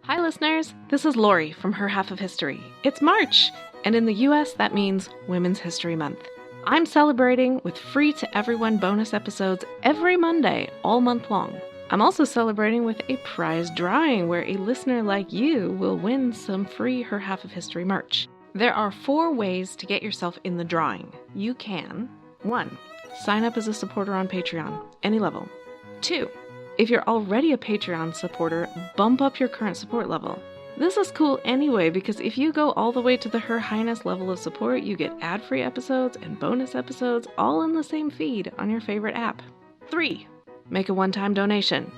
Hi listeners, this is Lori from Her Half of History. It's March, and in the US that means Women's History Month. I'm celebrating with free to everyone bonus episodes every Monday, all month long. I'm also celebrating with a prize drawing where a listener like you will win some free Her Half of History merch. There are 4 ways to get yourself in the drawing. You can 1. Sign up as a supporter on Patreon, any level. 2. If you're already a Patreon supporter, bump up your current support level. This is cool anyway because if you go all the way to the Her Highness level of support, you get ad-free episodes and bonus episodes all in the same feed on your favorite app. 3. Make a one-time donation.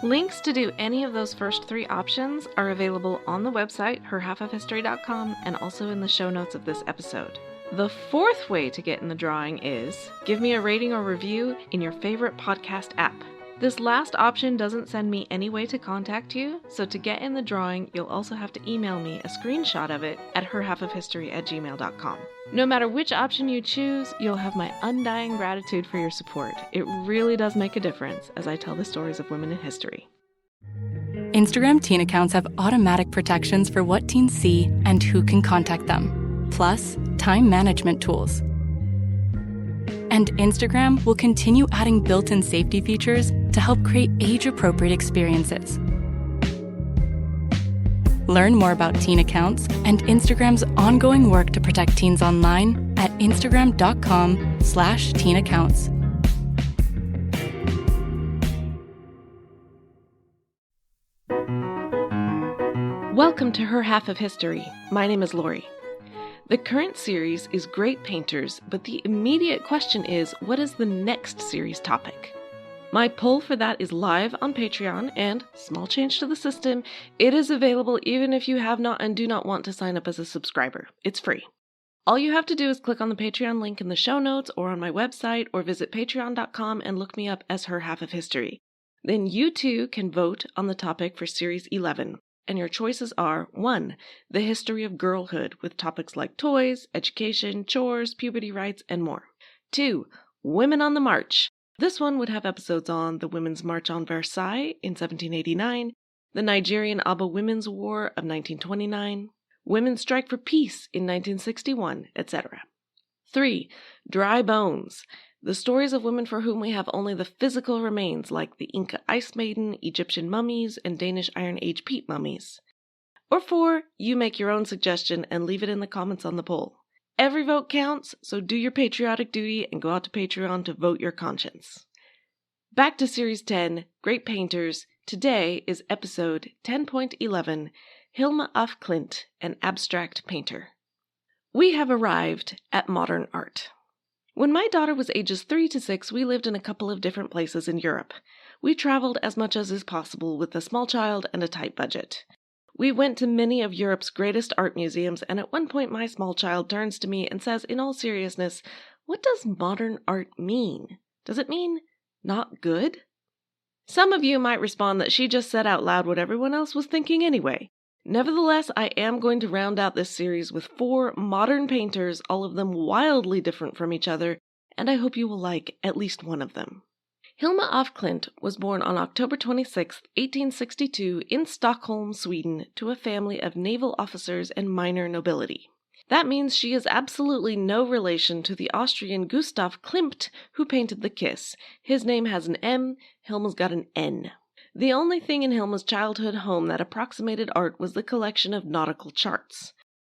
Links to do any of those first 3 options are available on the website, herhalfofhistory.com, and also in the show notes of this episode. The 4th way to get in the drawing is give me a rating or review in your favorite podcast app. This last option doesn't send me any way to contact you, so to get in the drawing, you'll also have to email me a screenshot of it at herhalfofhistory@gmail.com. No matter which option you choose, you'll have my undying gratitude for your support. It really does make a difference as I tell the stories of women in history. Instagram teen accounts have automatic protections for what teens see and who can contact them, plus time management tools. And Instagram will continue adding built-in safety features to help create age-appropriate experiences. Learn more about teen accounts and Instagram's ongoing work to protect teens online at instagram.com/teenaccounts. Welcome to Her Half of History. My name is Lori. The current series is Great Painters, but the immediate question is, what is the next series topic? My poll for that is live on Patreon, and, small change to the system, it is available even if you have not and do not want to sign up as a subscriber. It's free. All you have to do is click on the Patreon link in the show notes or on my website, or visit patreon.com and look me up as Her Half of History. Then you too can vote on the topic for Series 11. And your choices are 1. The history of girlhood with topics like toys, education, chores, puberty rights, and more. 2. Women on the March. This one would have episodes on the Women's March on Versailles in 1789, the Nigerian Aba Women's War of 1929, Women's Strike for Peace in 1961, etc. 3. Dry Bones. The stories of women for whom we have only the physical remains, like the Inca Ice Maiden, Egyptian mummies, and Danish Iron Age peat mummies. Or 4, you make your own suggestion and leave it in the comments on the poll. Every vote counts, so do your patriotic duty and go out to Patreon to vote your conscience. Back to Series 10, Great Painters. Today is episode 10.11, Hilma af Klint, an abstract painter. We have arrived at modern art. When my daughter was ages 3 to 6, we lived in a couple of different places in Europe. We traveled as much as is possible with a small child and a tight budget. We went to many of Europe's greatest art museums, and at one point my small child turns to me and says, in all seriousness, "What does modern art mean? Does it mean not good?" Some of you might respond that she just said out loud what everyone else was thinking anyway. Nevertheless, I am going to round out this series with 4 modern painters, all of them wildly different from each other, and I hope you will like at least one of them. Hilma af Klint was born on October 26, 1862, in Stockholm, Sweden, to a family of naval officers and minor nobility. That means she is absolutely no relation to the Austrian Gustav Klimt, who painted The Kiss. His name has an M, Hilma's got an N. The only thing in Hilma's childhood home that approximated art was the collection of nautical charts.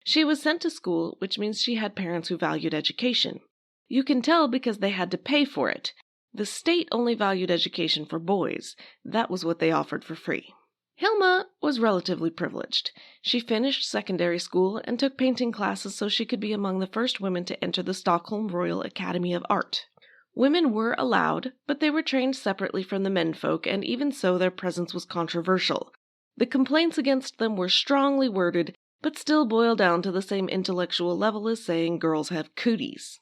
She was sent to school, which means she had parents who valued education. You can tell because they had to pay for it. The state only valued education for boys. That was what they offered for free. Hilma was relatively privileged. She finished secondary school and took painting classes so she could be among the first women to enter the Stockholm Royal Academy of Art. Women were allowed, but they were trained separately from the menfolk, and even so their presence was controversial. The complaints against them were strongly worded, but still boil down to the same intellectual level as saying girls have cooties.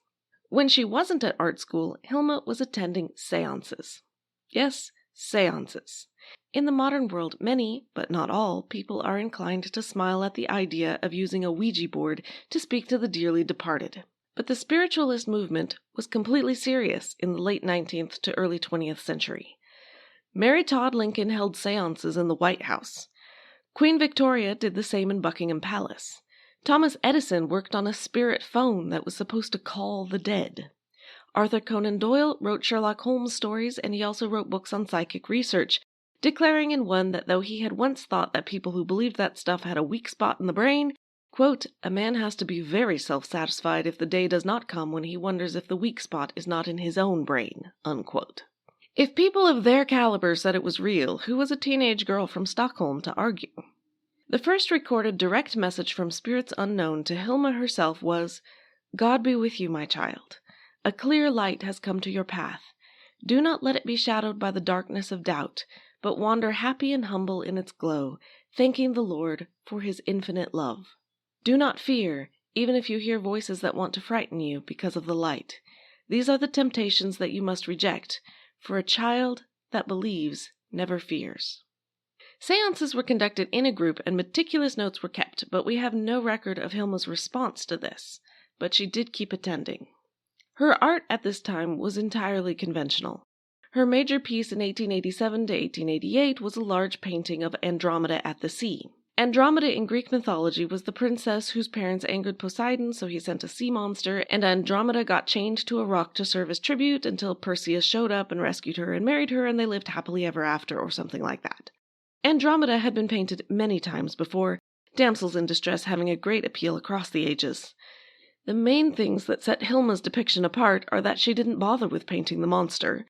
When she wasn't at art school, Hilma was attending séances. Yes, séances. In the modern world, many, but not all, people are inclined to smile at the idea of using a Ouija board to speak to the dearly departed. But the spiritualist movement was completely serious in the late 19th to early 20th century. Mary Todd Lincoln held séances in the White House. Queen Victoria did the same in Buckingham Palace. Thomas Edison worked on a spirit phone that was supposed to call the dead. Arthur Conan Doyle wrote Sherlock Holmes stories, and he also wrote books on psychic research, declaring in one that though he had once thought that people who believed that stuff had a weak spot in the brain, quote, a man has to be very self-satisfied if the day does not come when he wonders if the weak spot is not in his own brain, unquote. If people of their caliber said it was real, who was a teenage girl from Stockholm to argue? The first recorded direct message from spirits unknown to Hilma herself was, God be with you, my child. A clear light has come to your path. Do not let it be shadowed by the darkness of doubt, but wander happy and humble in its glow, thanking the Lord for his infinite love. Do not fear, even if you hear voices that want to frighten you because of the light. These are the temptations that you must reject, for a child that believes never fears. Seances were conducted in a group and meticulous notes were kept, but we have no record of Hilma's response to this, but she did keep attending. Her art at this time was entirely conventional. Her major piece in 1887 to 1888 was a large painting of Andromeda at the sea. Andromeda in Greek mythology was the princess whose parents angered Poseidon, so he sent a sea monster, and Andromeda got chained to a rock to serve as tribute until Perseus showed up and rescued her and married her, and they lived happily ever after, or something like that. Andromeda had been painted many times before, damsels in distress having a great appeal across the ages. The main things that set Hilma's depiction apart are that she didn't bother with painting the monster,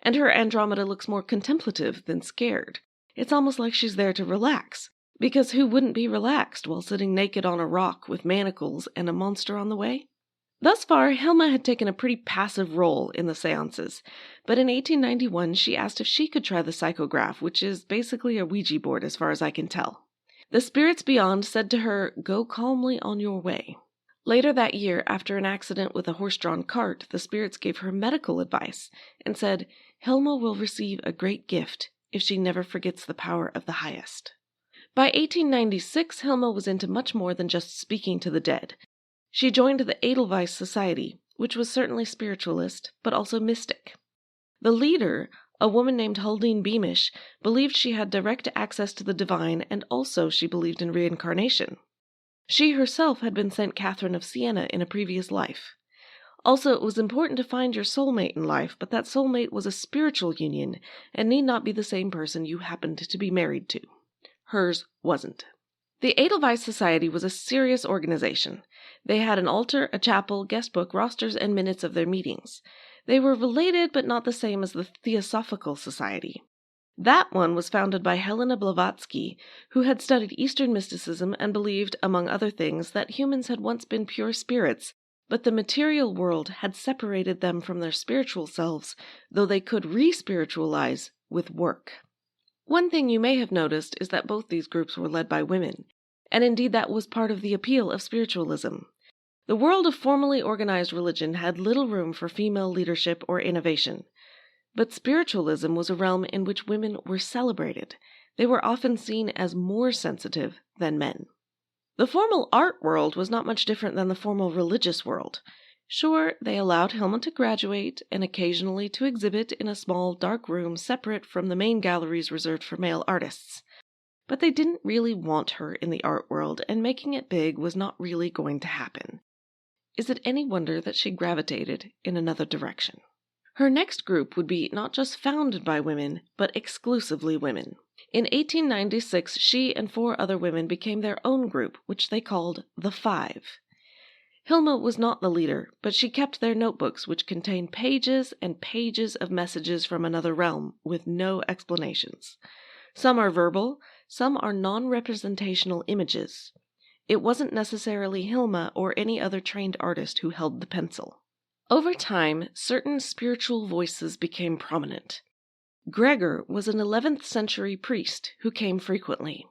and her Andromeda looks more contemplative than scared. It's almost like she's there to relax, because who wouldn't be relaxed while sitting naked on a rock with manacles and a monster on the way? Thus far, Hilma had taken a pretty passive role in the seances, but in 1891 she asked if she could try the psychograph, which is basically a Ouija board as far as I can tell. The spirits beyond said to her, go calmly on your way. Later that year, after an accident with a horse-drawn cart, the spirits gave her medical advice and said, Hilma will receive a great gift if she never forgets the power of the highest. By 1896, Hilma was into much more than just speaking to the dead. She joined the Edelweiss Society, which was certainly spiritualist, but also mystic. The leader, a woman named Huldine Beamish, believed she had direct access to the divine, and also she believed in reincarnation. She herself had been St. Catherine of Siena in a previous life. Also, it was important to find your soulmate in life, but that soulmate was a spiritual union, and need not be the same person you happened to be married to. Hers wasn't. The Edelweiss Society was a serious organization. They had an altar, a chapel, guest book, rosters, and minutes of their meetings. They were related, but not the same as the Theosophical Society. That one was founded by Helena Blavatsky, who had studied Eastern mysticism and believed, among other things, that humans had once been pure spirits, but the material world had separated them from their spiritual selves, though they could re-spiritualize with work. One thing you may have noticed is that both these groups were led by women, and indeed that was part of the appeal of spiritualism. The world of formally organized religion had little room for female leadership or innovation, but spiritualism was a realm in which women were celebrated. They were often seen as more sensitive than men. The formal art world was not much different than the formal religious world. Sure, they allowed Hilma to graduate and occasionally to exhibit in a small, dark room separate from the main galleries reserved for male artists. But they didn't really want her in the art world, and making it big was not really going to happen. Is it any wonder that she gravitated in another direction? Her next group would be not just founded by women, but exclusively women. In 1896, she and 4 other women became their own group, which they called the Five. Hilma was not the leader, but she kept their notebooks, which contained pages and pages of messages from another realm, with no explanations. Some are verbal, some are non-representational images. It wasn't necessarily Hilma or any other trained artist who held the pencil. Over time, certain spiritual voices became prominent. Gregor was an 11th century priest who came frequently.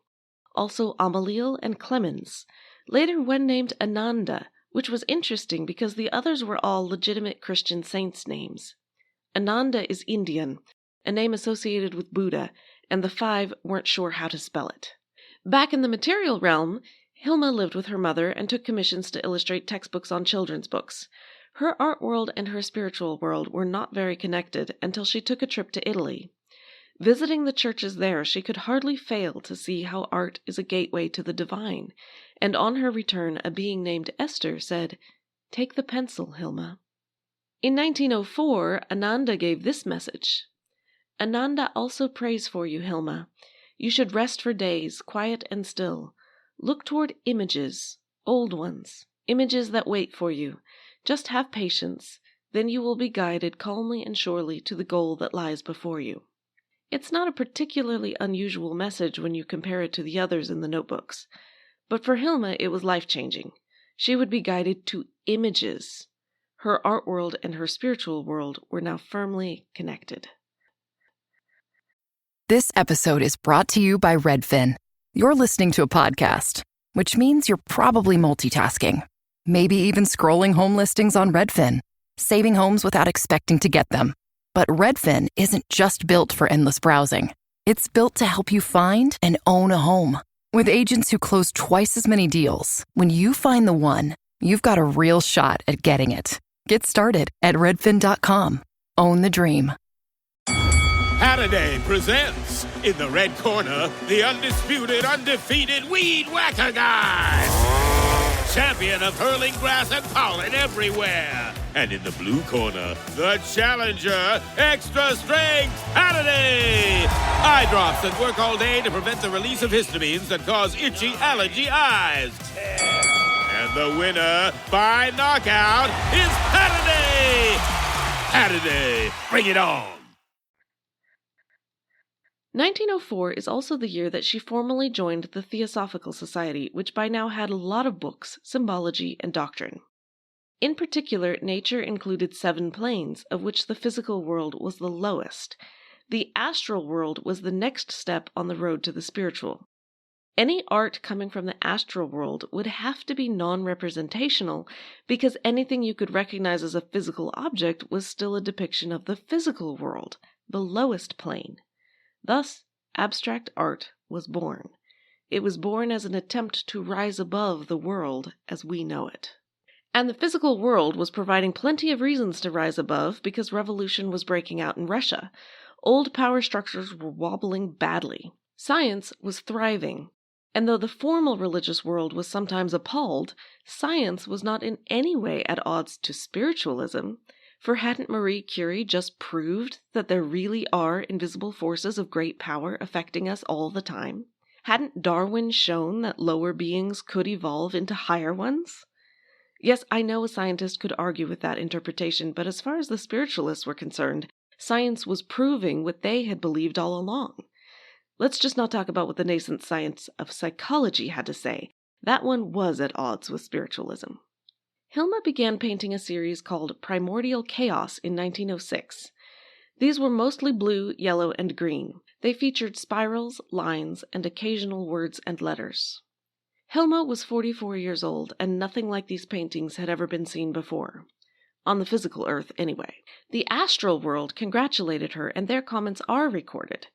Also Amalil and Clemens. Later one named Ananda, which was interesting because the others were all legitimate Christian saints' names. Ananda is Indian, a name associated with Buddha, and the 5 weren't sure how to spell it. Back in the material realm, Hilma lived with her mother and took commissions to illustrate textbooks on children's books. Her art world and her spiritual world were not very connected until she took a trip to Italy. Visiting the churches there, she could hardly fail to see how art is a gateway to the divine, and on her return a being named Esther said, "Take the pencil, Hilma." In 1904, Ananda gave this message: "Ananda also prays for you, Hilma. You should rest for days, quiet and still. Look toward images, old ones, images that wait for you. Just have patience, then you will be guided calmly and surely to the goal that lies before you." It's not a particularly unusual message when you compare it to the others in the notebooks, but for Hilma it was life-changing. She would be guided to images. Her art world and her spiritual world were now firmly connected. This episode is brought to you by Redfin. You're listening to a podcast, which means you're probably multitasking. Maybe even scrolling home listings on Redfin, saving homes without expecting to get them. But Redfin isn't just built for endless browsing. It's built to help you find and own a home. With agents who close twice as many deals, when you find the one, you've got a real shot at getting it. Get started at redfin.com. Own the dream. Saturday presents, in the red corner, the undisputed, undefeated Weed Whacker Guy. Champion of hurling grass and pollen everywhere. And in the blue corner, the challenger, extra strength Saturday. Eye drops that work all day to prevent the release of histamines that cause itchy allergy eyes. And the winner by knockout is Saturday. Saturday, bring it on. 1904 is also the year that she formally joined the Theosophical Society, which by now had a lot of books, symbology, and doctrine. In particular, nature included 7 planes, of which the physical world was the lowest. The astral world was the next step on the road to the spiritual. Any art coming from the astral world would have to be non-representational, because anything you could recognize as a physical object was still a depiction of the physical world, the lowest plane. Thus, abstract art was born. It was born as an attempt to rise above the world as we know it. And the physical world was providing plenty of reasons to rise above because revolution was breaking out in Russia. Old power structures were wobbling badly. Science was thriving. And though the formal religious world was sometimes appalled, science was not in any way at odds to spiritualism. For hadn't Marie Curie just proved that there really are invisible forces of great power affecting us all the time? Hadn't Darwin shown that lower beings could evolve into higher ones? Yes, I know a scientist could argue with that interpretation, but as far as the spiritualists were concerned, science was proving what they had believed all along. Let's just not talk about what the nascent science of psychology had to say. That one was at odds with spiritualism. Hilma began painting a series called Primordial Chaos in 1906. These were mostly blue, yellow, and green. They featured spirals, lines, and occasional words and letters. Hilma was 44 years old, and nothing like these paintings had ever been seen before. On the physical earth, anyway. The astral world congratulated her, and their comments are recorded.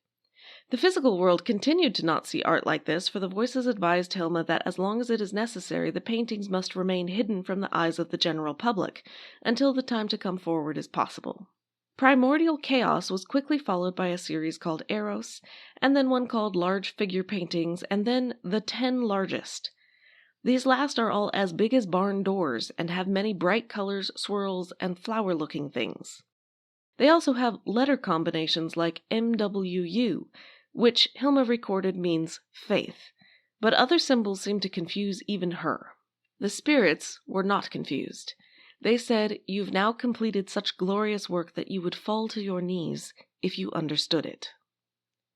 The physical world continued to not see art like this, for the voices advised Hilma that as long as it is necessary, the paintings must remain hidden from the eyes of the general public, until the time to come forward is possible. Primordial Chaos was quickly followed by a series called Eros, and then one called Large Figure Paintings, and then The 10 Largest. These last are all as big as barn doors, and have many bright colors, swirls, and flower-looking things. They also have letter combinations like MWU, which Hilma recorded means faith, but other symbols seem to confuse even her. The spirits were not confused. They said, "You've now completed such glorious work that you would fall to your knees if you understood it."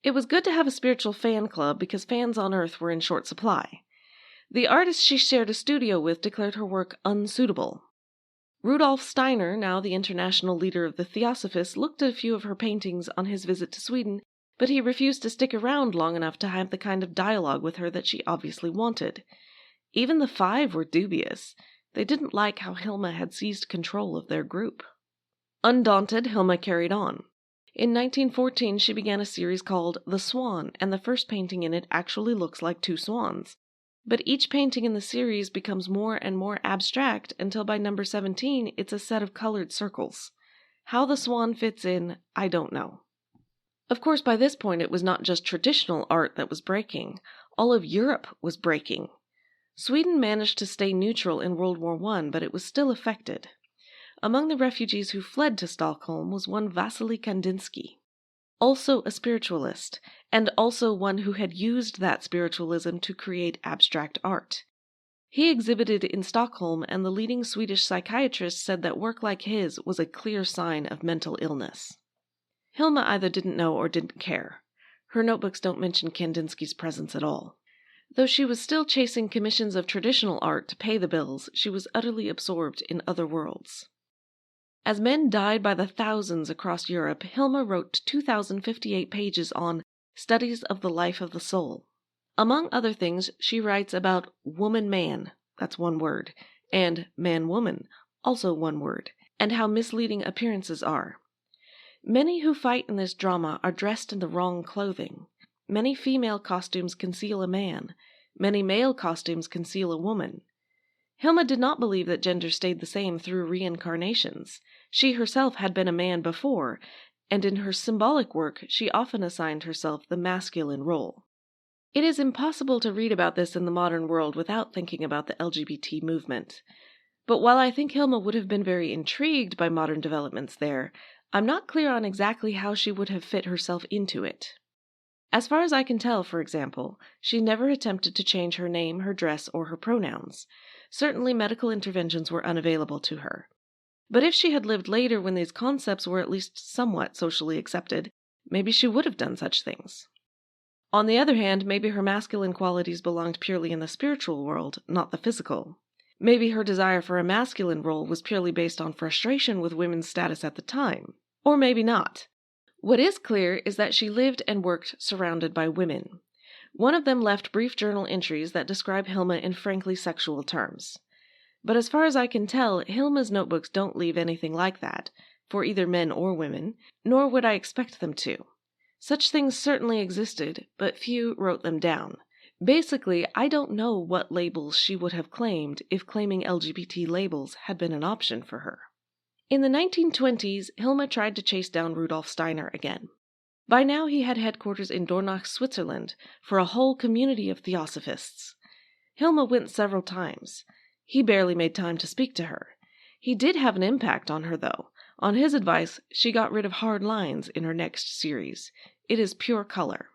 It was good to have a spiritual fan club because fans on Earth were in short supply. The artist she shared a studio with declared her work unsuitable. Rudolf Steiner, now the international leader of the Theosophists, looked at a few of her paintings on his visit to Sweden, but he refused to stick around long enough to have the kind of dialogue with her that she obviously wanted. Even the 5 were dubious. They didn't like how Hilma had seized control of their group. Undaunted, Hilma carried on. In 1914, she began a series called The Swan, and the first painting in it actually looks like 2 swans. But each painting in the series becomes more and more abstract until by number 17, it's a set of colored circles. How the swan fits in, I don't know. Of course, by this point it was not just traditional art that was breaking. All of Europe was breaking. Sweden managed to stay neutral in World War I, but it was still affected. Among the refugees who fled to Stockholm was one Vasily Kandinsky, also a spiritualist, and also one who had used that spiritualism to create abstract art. He exhibited in Stockholm, and the leading Swedish psychiatrists said that work like his was a clear sign of mental illness. Hilma either didn't know or didn't care. Her notebooks don't mention Kandinsky's presence at all. Though she was still chasing commissions of traditional art to pay the bills, she was utterly absorbed in other worlds. As men died by the thousands across Europe, Hilma wrote 2,058 pages on Studies of the Life of the Soul. Among other things, she writes about woman-man, that's one word, and man-woman, also one word, and how misleading appearances are. Many who fight in this drama are dressed in the wrong clothing. Many female costumes conceal a man. Many male costumes conceal a woman. Hilma did not believe that gender stayed the same through reincarnations. She herself had been a man before, and in her symbolic work she often assigned herself the masculine role. It is impossible to read about this in the modern world without thinking about the LGBT movement. But while I think Hilma would have been very intrigued by modern developments there, I'm not clear on exactly how she would have fit herself into it. As far as I can tell, for example, she never attempted to change her name, her dress, or her pronouns. Certainly medical interventions were unavailable to her. But if she had lived later when these concepts were at least somewhat socially accepted, maybe she would have done such things. On the other hand, maybe her masculine qualities belonged purely in the spiritual world, not the physical. Maybe her desire for a masculine role was purely based on frustration with women's status at the time. Or maybe not. What is clear is that she lived and worked surrounded by women. One of them left brief journal entries that describe Hilma in frankly sexual terms. But as far as I can tell, Hilma's notebooks don't leave anything like that, for either men or women, nor would I expect them to. Such things certainly existed, but few wrote them down. Basically, I don't know what labels she would have claimed if claiming LGBT labels had been an option for her. In the 1920s, Hilma tried to chase down Rudolf Steiner again. By now he had headquarters in Dornach, Switzerland, for a whole community of theosophists. Hilma went several times. He barely made time to speak to her. He did have an impact on her, though. On his advice, she got rid of hard lines in her next series. It is pure color.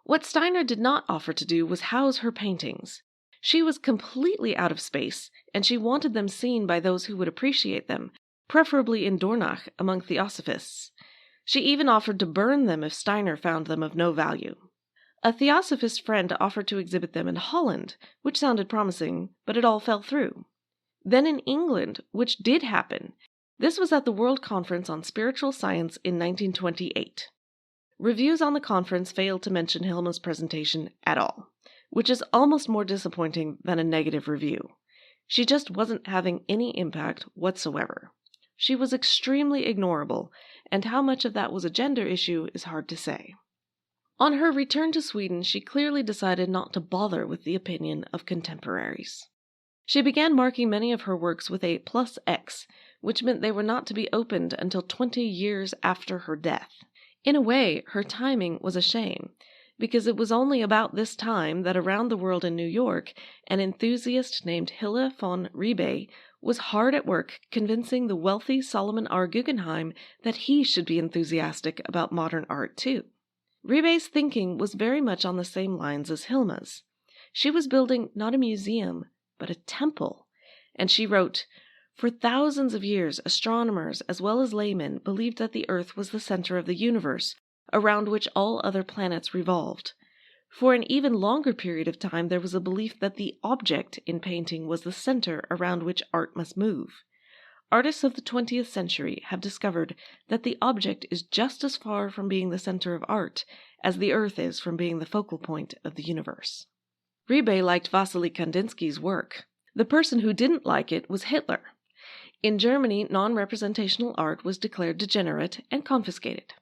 What Steiner did not offer to do was house her paintings. She was completely out of space, and she wanted them seen by those who would appreciate them, preferably in Dornach among theosophists. She even offered to burn them if Steiner found them of no value. A theosophist friend offered to exhibit them in Holland, which sounded promising, but it all fell through. Then in England, which did happen. This was at the World Conference on Spiritual Science in 1928. Reviews on the conference failed to mention Hilma's presentation at all, which is almost more disappointing than a negative review. She just wasn't having any impact whatsoever. She was extremely ignorable, and how much of that was a gender issue is hard to say. On her return to Sweden, she clearly decided not to bother with the opinion of contemporaries. She began marking many of her works with a +X, which meant they were not to be opened until 20 years after her death. In a way, her timing was a shame, because it was only about this time that around the world in New York, an enthusiast named Hille von Ribé was hard at work convincing the wealthy Solomon R. Guggenheim that he should be enthusiastic about modern art too. Ribé's thinking was very much on the same lines as Hilma's. She was building not a museum, but a temple, and she wrote, "For thousands of years, astronomers as well as laymen believed that the Earth was the center of the universe, around which all other planets revolved. For an even longer period of time, there was a belief that the object in painting was the center around which art must move. Artists of the 20th century have discovered that the object is just as far from being the center of art as the Earth is from being the focal point of the universe." Ribé liked Vasily Kandinsky's work. The person who didn't like it was Hitler. In Germany, non-representational art was declared degenerate and confiscated.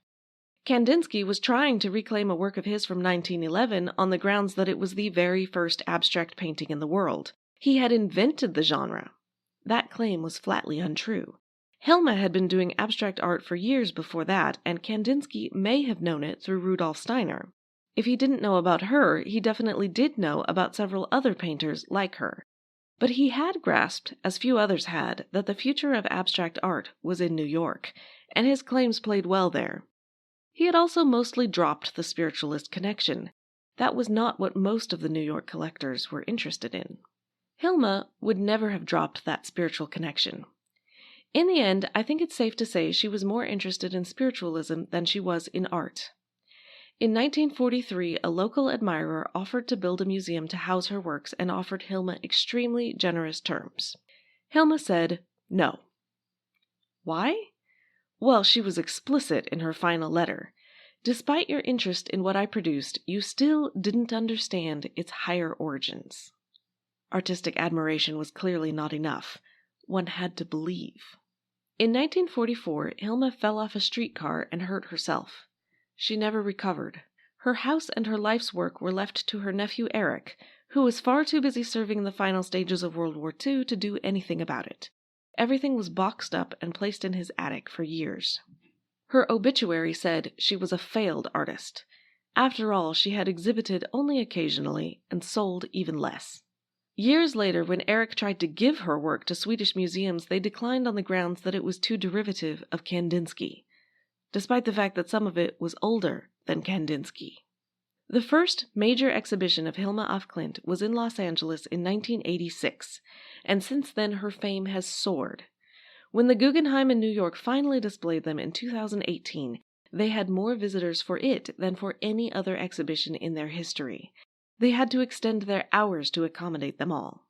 Kandinsky was trying to reclaim a work of his from 1911 on the grounds that it was the very first abstract painting in the world. He had invented the genre. That claim was flatly untrue. Hilma had been doing abstract art for years before that, and Kandinsky may have known it through Rudolf Steiner. If he didn't know about her, he definitely did know about several other painters like her. But he had grasped, as few others had, that the future of abstract art was in New York, and his claims played well there. He had also mostly dropped the spiritualist connection. That was not what most of the New York collectors were interested in. Hilma would never have dropped that spiritual connection. In the end, I think it's safe to say she was more interested in spiritualism than she was in art. In 1943, a local admirer offered to build a museum to house her works and offered Hilma extremely generous terms. Hilma said no. Why? Well, she was explicit in her final letter. Despite your interest in what I produced, you still didn't understand its higher origins. Artistic admiration was clearly not enough. One had to believe. In 1944, Hilma fell off a streetcar and hurt herself. She never recovered. Her house and her life's work were left to her nephew Eric, who was far too busy serving in the final stages of World War II to do anything about it. Everything was boxed up and placed in his attic for years. Her obituary said she was a failed artist. After all, she had exhibited only occasionally and sold even less. Years later, when Eric tried to give her work to Swedish museums, they declined on the grounds that it was too derivative of Kandinsky, despite the fact that some of it was older than Kandinsky. The first major exhibition of Hilma af Klint was in Los Angeles in 1986, and since then her fame has soared. When the Guggenheim in New York finally displayed them in 2018, they had more visitors for it than for any other exhibition in their history. They had to extend their hours to accommodate them all.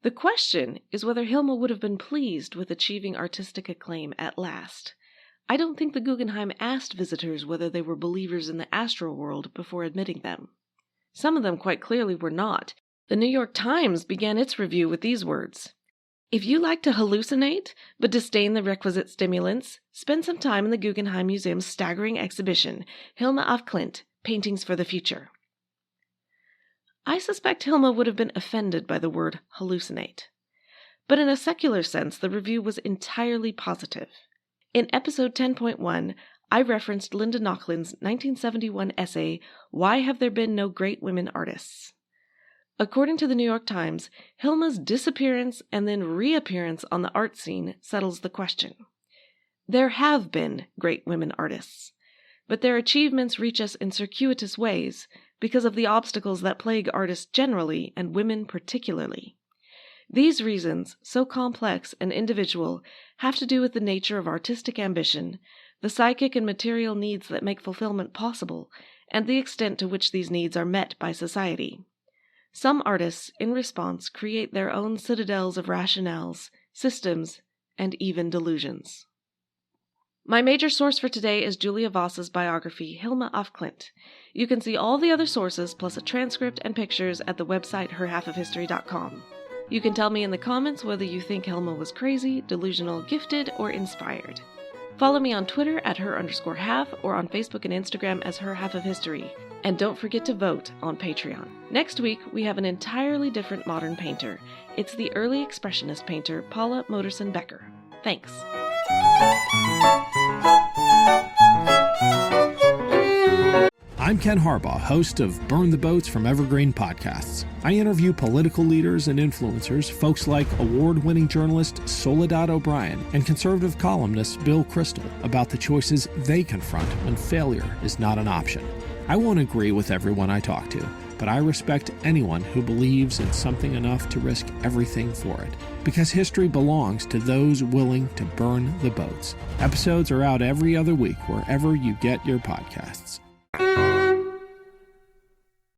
The question is whether Hilma would have been pleased with achieving artistic acclaim at last. I don't think the Guggenheim asked visitors whether they were believers in the astral world before admitting them. Some of them quite clearly were not. The New York Times began its review with these words: "If you like to hallucinate, but disdain the requisite stimulants, spend some time in the Guggenheim Museum's staggering exhibition, Hilma af Klint, Paintings for the Future." I suspect Hilma would have been offended by the word hallucinate. But in a secular sense, the review was entirely positive. In episode 10.1, I referenced Linda Nochlund's 1971 essay, "Why Have There Been No Great Women Artists?" According to the New York Times, Hilma's disappearance and then reappearance on the art scene settles the question. There have been great women artists, but their achievements reach us in circuitous ways because of the obstacles that plague artists generally and women particularly. These reasons, so complex and individual, have to do with the nature of artistic ambition, the psychic and material needs that make fulfillment possible, and the extent to which these needs are met by society. Some artists, in response, create their own citadels of rationales, systems, and even delusions. My major source for today is Julia Voss's biography, Hilma af Klint. You can see all the other sources, plus a transcript and pictures at the website herhalfofhistory.com. You can tell me in the comments whether you think Hilma was crazy, delusional, gifted, or inspired. Follow me on Twitter at her_half or on Facebook and Instagram as Her Half of History. And don't forget to vote on Patreon. Next week, we have an entirely different modern painter. It's the early expressionist painter, Paula Modersohn-Becker. Thanks. I'm Ken Harbaugh, host of Burn the Boats from Evergreen Podcasts. I interview political leaders and influencers, folks like award-winning journalist Soledad O'Brien and conservative columnist Bill Kristol about the choices they confront when failure is not an option. I won't agree with everyone I talk to, but I respect anyone who believes in something enough to risk everything for it. Because history belongs to those willing to burn the boats. Episodes are out every other week wherever you get your podcasts.